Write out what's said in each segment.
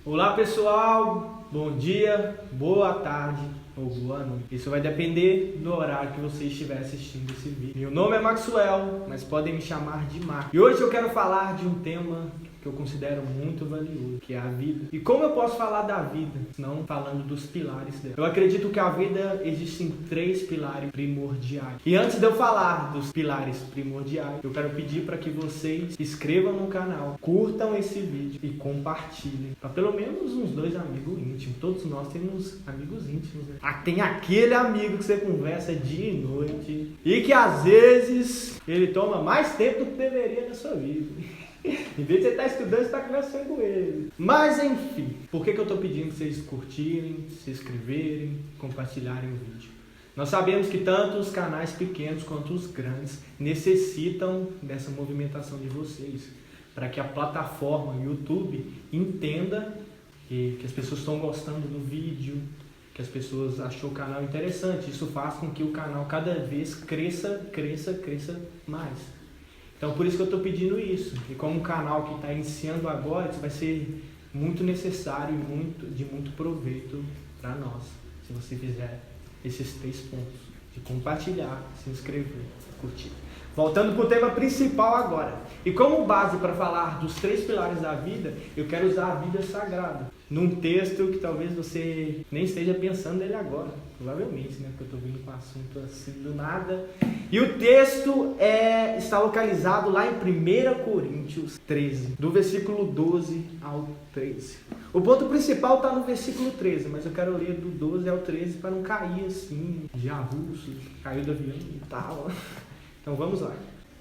Olá pessoal, bom dia, boa tarde ou boa noite. Isso vai depender do horário que você estiver assistindo esse vídeo. Meu nome é Maxwell, mas podem me chamar de Marco. E hoje eu quero falar de um tema que eu considero muito valioso, que é a vida. E como eu posso falar da vida, não falando dos pilares dela? Eu acredito que a vida existem 3 pilares primordiais. E antes de eu falar dos pilares primordiais, eu quero pedir para que vocês se inscrevam no canal, curtam esse vídeo e compartilhem para pelo menos uns 2 amigos íntimos. Todos nós temos amigos íntimos, né? Tem aquele amigo que você conversa dia e noite e que às vezes ele toma mais tempo do que deveria na sua vida. Em vez de você estar estudando, você está conversando com ele. Mas enfim, por que eu estou pedindo que vocês curtirem, se inscreverem, compartilharem o vídeo? Nós sabemos que tanto os canais pequenos quanto os grandes necessitam dessa movimentação de vocês, para que a plataforma YouTube entenda que as pessoas estão gostando do vídeo, que as pessoas acham o canal interessante. Isso faz com que o canal cada vez cresça mais. Então por isso que eu estou pedindo isso. E como um canal que está iniciando agora, isso vai ser muito necessário e de muito proveito para nós. Se você fizer esses 3 pontos. De compartilhar, se inscrever, curtir. Voltando para o tema principal agora. E como base para falar dos 3 pilares da vida, eu quero usar a Bíblia Sagrada. Num texto que talvez você nem esteja pensando nele agora. Provavelmente, né? Porque eu estou vindo com um assunto assim do nada. E o texto está localizado lá em 1 Coríntios 13, do versículo 12 ao 13. O ponto principal está no versículo 13, mas eu quero ler do 12 ao 13 para não cair assim, de avulso, caiu do avião e tal. Então vamos lá.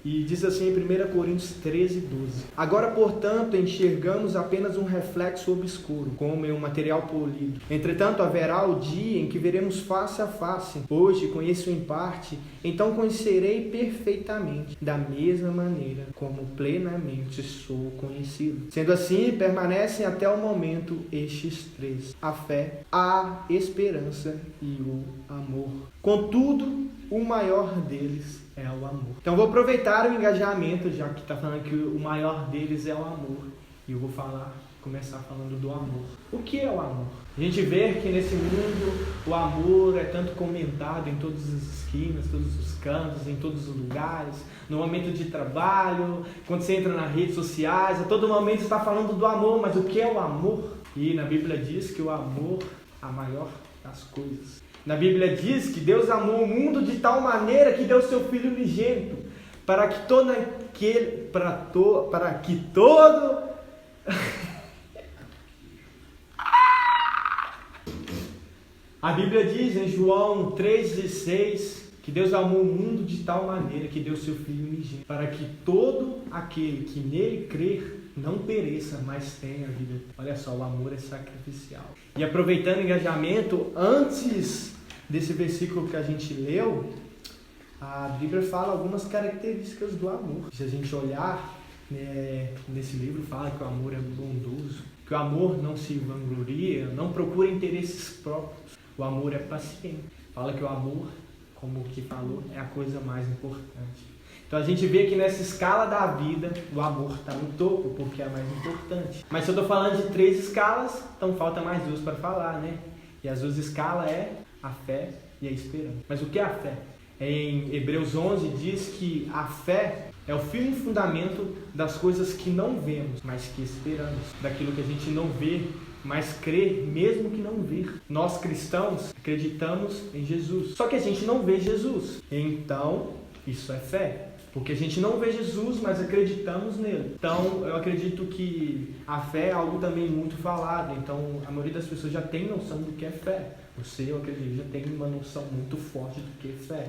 E diz assim em 1 Coríntios 13, 12. Agora, portanto, enxergamos apenas um reflexo obscuro, como em um material polido. Entretanto, haverá o dia em que veremos face a face. Hoje conheço em parte, então conhecerei perfeitamente, da mesma maneira como plenamente sou conhecido. Sendo assim, permanecem até o momento estes 3: a fé, a esperança e o amor. Contudo, o maior deles é o amor. Então vou aproveitar o engajamento, já que está falando que o maior deles é o amor. E eu vou começar falando do amor. O que é o amor? A gente vê que nesse mundo o amor é tanto comentado em todas as esquinas, todos os cantos, em todos os lugares, no momento de trabalho, quando você entra nas redes sociais, a todo momento está falando do amor, mas o que é o amor? E na Bíblia diz que o amor é a maior das coisas. Na Bíblia diz que Deus amou o mundo de tal maneira que deu seu Filho unigênito, para que todo A Bíblia diz em João 3,16 que Deus amou o mundo de tal maneira que deu seu Filho unigênito, para que todo aquele que nele crer não pereça, mas tenha a vida. Olha só, o amor é sacrificial. E aproveitando o engajamento, antes desse versículo que a gente leu, a Bíblia fala algumas características do amor. Se a gente olhar, nesse livro fala que o amor é bondoso, que o amor não se vangloria, não procura interesses próprios. O amor é paciente. Fala que o amor, como que falou, é a coisa mais importante. Então a gente vê que nessa escala da vida, o amor está no topo, porque é a mais importante. Mas se eu estou falando de 3 escalas, então falta mais 2 para falar, né? E as 2 escalas é a fé e a esperança. Mas o que é a fé? Em Hebreus 11 diz que a fé é o firme fundamento das coisas que não vemos, mas que esperamos. Daquilo que a gente não vê, mas crê mesmo que não ver. Nós cristãos acreditamos em Jesus, só que a gente não vê Jesus. Então, isso é fé. Porque a gente não vê Jesus, mas acreditamos nele. Então, eu acredito que a fé é algo também muito falado. Então, a maioria das pessoas já tem noção do que é fé. Você, eu acredito, já tem uma noção muito forte do que é fé.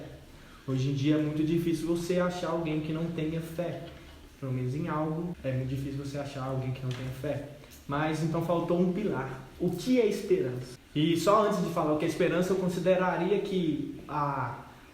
Hoje em dia é muito difícil você achar alguém que não tenha fé. Pelo menos em algo, é muito difícil você achar alguém que não tenha fé. Mas, então, faltou um pilar. O que é esperança? E só antes de falar o que é esperança, eu consideraria que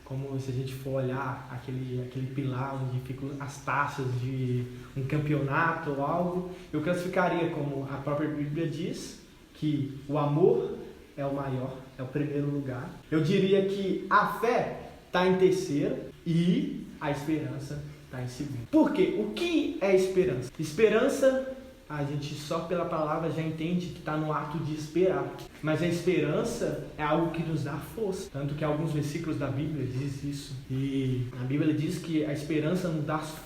como se a gente for olhar aquele pilar onde ficam as taças de um campeonato ou algo, eu classificaria como a própria Bíblia diz, que o amor é o maior, é o primeiro lugar. Eu diria que a fé está em terceiro e a esperança está em segundo. Por quê? O que é esperança? Esperança a gente só pela palavra já entende que está no ato de esperar. Mas a esperança é algo que nos dá força. Tanto que alguns versículos da Bíblia diz isso. E a Bíblia diz que a esperança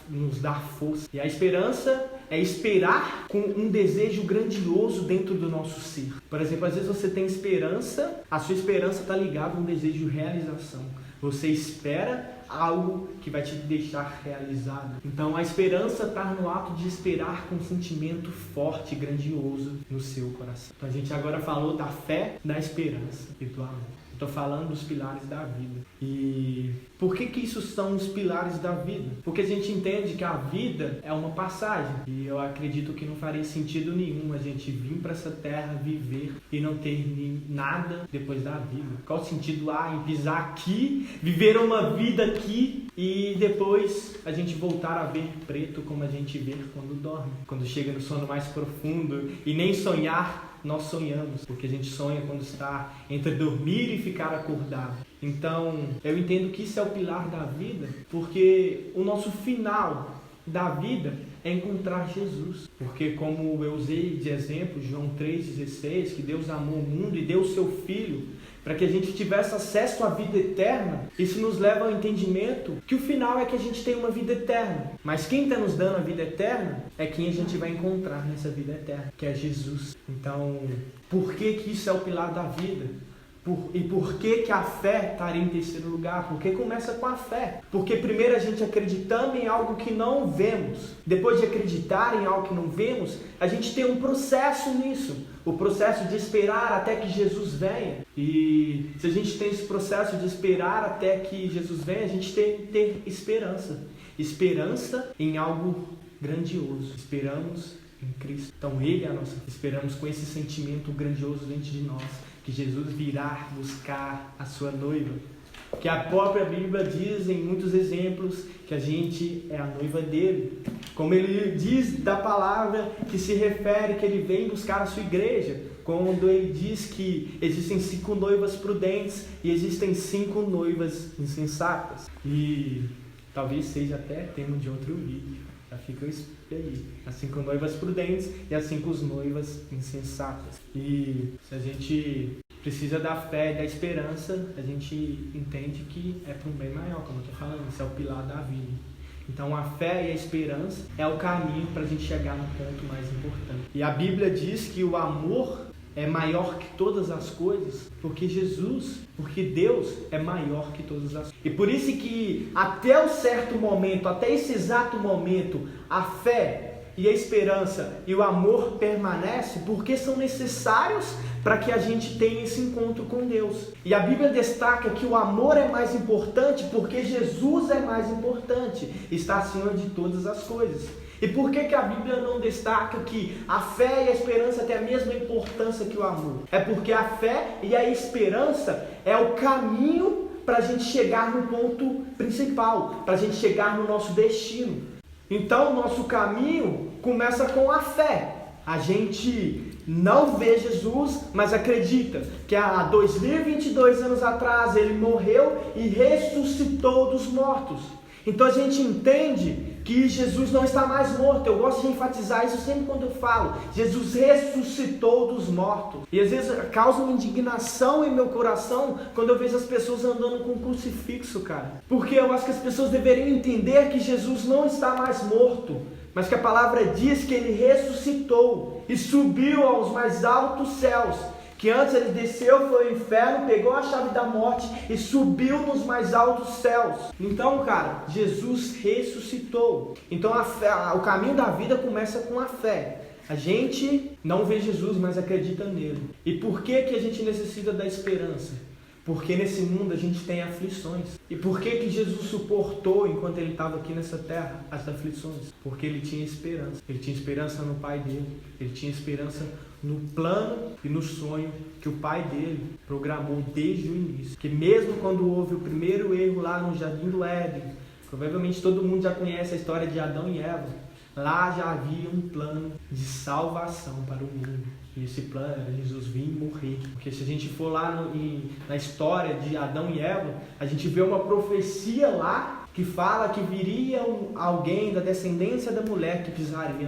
nos dá força. E a esperança é esperar com um desejo grandioso dentro do nosso ser. Por exemplo, às vezes você tem esperança, a sua esperança está ligada a um desejo de realização. Você espera algo que vai te deixar realizado. Então a esperança está no ato de esperar com um sentimento forte e grandioso no seu coração. Então a gente agora falou da fé, da esperança e do amor. Estou falando dos pilares da vida. E por que isso são os pilares da vida? Porque a gente entende que a vida é uma passagem. E eu acredito que não faria sentido nenhum a gente vir para essa terra, viver e não ter nada depois da vida. Qual o sentido há em pisar aqui, viver uma vida aqui e depois a gente voltar a ver preto como a gente vê quando dorme? Quando chega no sono mais profundo e nem sonhar nós sonhamos, porque a gente sonha quando está entre dormir e ficar acordado. Então, eu entendo que isso é o pilar da vida, porque o nosso final da vida é encontrar Jesus. Porque como eu usei de exemplo, João 3,16, que Deus amou o mundo e deu o seu Filho para que a gente tivesse acesso à vida eterna. Isso nos leva ao entendimento que o final é que a gente tem uma vida eterna. Mas quem está nos dando a vida eterna é quem a gente vai encontrar nessa vida eterna, que é Jesus. Então, por que isso é o pilar da vida? E por que a fé estaria em terceiro lugar? Porque começa com a fé. Porque primeiro a gente acreditando em algo que não vemos. Depois de acreditar em algo que não vemos, a gente tem um processo nisso. O processo de esperar até que Jesus venha. E se a gente tem esse processo de esperar até que Jesus venha, a gente tem que ter esperança. Esperança em algo grandioso. Esperamos em Cristo. Então Ele é a nossa. Esperamos com esse sentimento grandioso dentro de nós, que Jesus virá buscar a sua noiva. Que a própria Bíblia diz em muitos exemplos que a gente é a noiva dele. Como ele diz da palavra que se refere que ele vem buscar a sua igreja. Quando ele diz que existem 5 noivas prudentes e existem 5 noivas insensatas. E talvez seja até tema de outro vídeo. Já fica aí. As 5 noivas prudentes e as 5 noivas insensatas. E se a gente precisa da fé e da esperança, a gente entende que é para um bem maior, como eu estou falando. Isso é o pilar da vida. Então a fé e a esperança é o caminho para a gente chegar no ponto mais importante. E a Bíblia diz que o amor é maior que todas as coisas, porque Deus é maior que todas as coisas. E por isso que até o certo momento, até esse exato momento, a fé e a esperança e o amor permanecem, porque são necessários para que a gente tenha esse encontro com Deus. E a Bíblia destaca que o amor é mais importante porque Jesus é mais importante, está acima de todas as coisas. E por que a Bíblia não destaca que a fé e a esperança têm a mesma importância que o amor? É porque a fé e a esperança é o caminho para a gente chegar no ponto principal, para a gente chegar no nosso destino. Então, o nosso caminho começa com a fé. A gente não vê Jesus, mas acredita que há 2022 anos atrás ele morreu e ressuscitou dos mortos. Então a gente entende que Jesus não está mais morto. Eu gosto de enfatizar isso sempre quando eu falo. Jesus ressuscitou dos mortos. E às vezes causa uma indignação em meu coração quando eu vejo as pessoas andando com um crucifixo, cara. Porque eu acho que as pessoas deveriam entender que Jesus não está mais morto, mas que a palavra diz que ele ressuscitou e subiu aos mais altos céus. Que antes ele desceu, foi ao inferno, pegou a chave da morte e subiu nos mais altos céus. Então, cara, Jesus ressuscitou. Então, a fé, o caminho da vida começa com a fé. A gente não vê Jesus, mas acredita nele. E por que a gente necessita da esperança? Porque nesse mundo a gente tem aflições. E por que Jesus suportou, enquanto ele estava aqui nessa terra, as aflições? Porque ele tinha esperança. Ele tinha esperança no Pai dele. Ele tinha esperança no plano e no sonho que o Pai dele programou desde o início. Que mesmo quando houve o primeiro erro lá no Jardim do Éden, provavelmente todo mundo já conhece a história de Adão e Eva. Lá já havia um plano de salvação para o mundo. E esse plano era Jesus vir e morrer. Porque se a gente for lá na história de Adão e Eva, a gente vê uma profecia lá que que fala que viria alguém da descendência da mulher que pisaria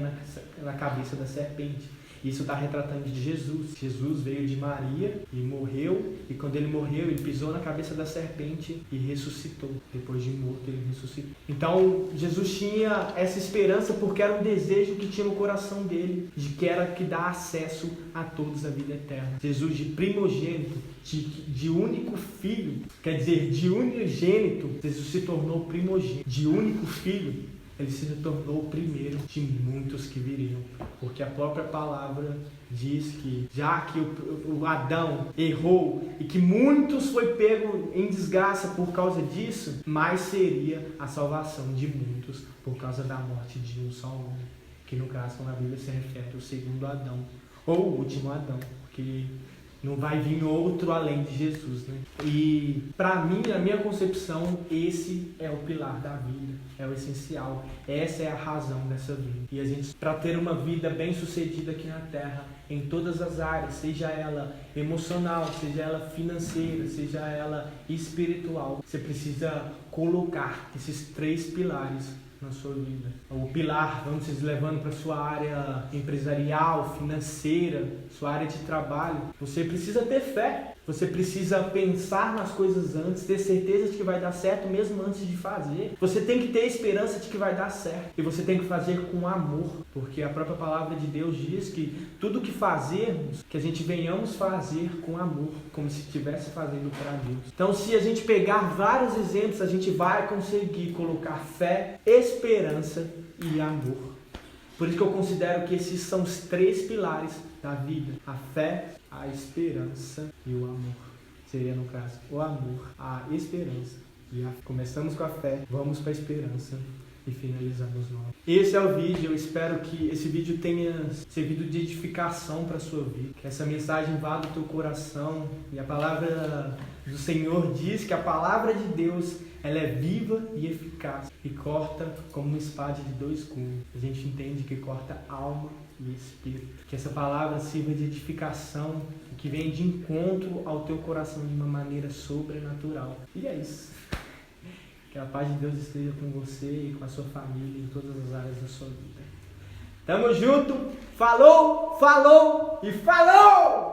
na cabeça da serpente. Isso está retratando de Jesus. Jesus veio de Maria e morreu, e quando ele morreu, ele pisou na cabeça da serpente e ressuscitou. Depois de morto, ele ressuscitou. Então, Jesus tinha essa esperança porque era um desejo que tinha no coração dele, de que era que dá acesso a todos a vida eterna. Jesus, de primogênito, de único filho, quer dizer, de unigênito, Jesus se tornou primogênito. De único filho, ele se tornou o primeiro de muitos que viriam, porque a própria palavra diz que já que o Adão errou e que muitos foi pego em desgraça por causa disso, mais seria a salvação de muitos por causa da morte de um só homem, que no caso na Bíblia se refere ao segundo Adão, ou o último Adão, porque não vai vir outro além de Jesus, né? E para mim, na minha concepção, esse é o pilar da vida, é o essencial. Essa é a razão dessa vida. E a gente, para ter uma vida bem sucedida aqui na Terra, em todas as áreas, seja ela emocional, seja ela financeira, seja ela espiritual, você precisa colocar esses 3 pilares na sua vida. O pilar, vamos dizer, levando para a sua área empresarial, financeira, sua área de trabalho. Você precisa ter fé. Você precisa pensar nas coisas antes, ter certeza de que vai dar certo mesmo antes de fazer. Você tem que ter esperança de que vai dar certo. E você tem que fazer com amor, porque a própria palavra de Deus diz que tudo que fazermos, que a gente venhamos fazer com amor, como se estivesse fazendo para Deus. Então, se a gente pegar vários exemplos, a gente vai conseguir colocar fé, esperança e amor. Por isso que eu considero que esses são os 3 pilares da vida: a fé, a esperança e o amor. Seria, no caso, o amor, a esperança e a fé. Começamos com a fé, vamos para a esperança e finalizamos nós. Esse é o vídeo. Eu espero que esse vídeo tenha servido de edificação para a sua vida, que essa mensagem vá do teu coração. E a palavra do Senhor diz que a palavra de Deus, ela é viva e eficaz e corta como uma espada de 2 gumes. A gente entende que corta alma e espírito. Que essa palavra sirva de edificação, que venha de encontro ao teu coração de uma maneira sobrenatural. E é isso. Que a paz de Deus esteja com você e com a sua família em todas as áreas da sua vida. Tamo junto. Falou, falou e falou!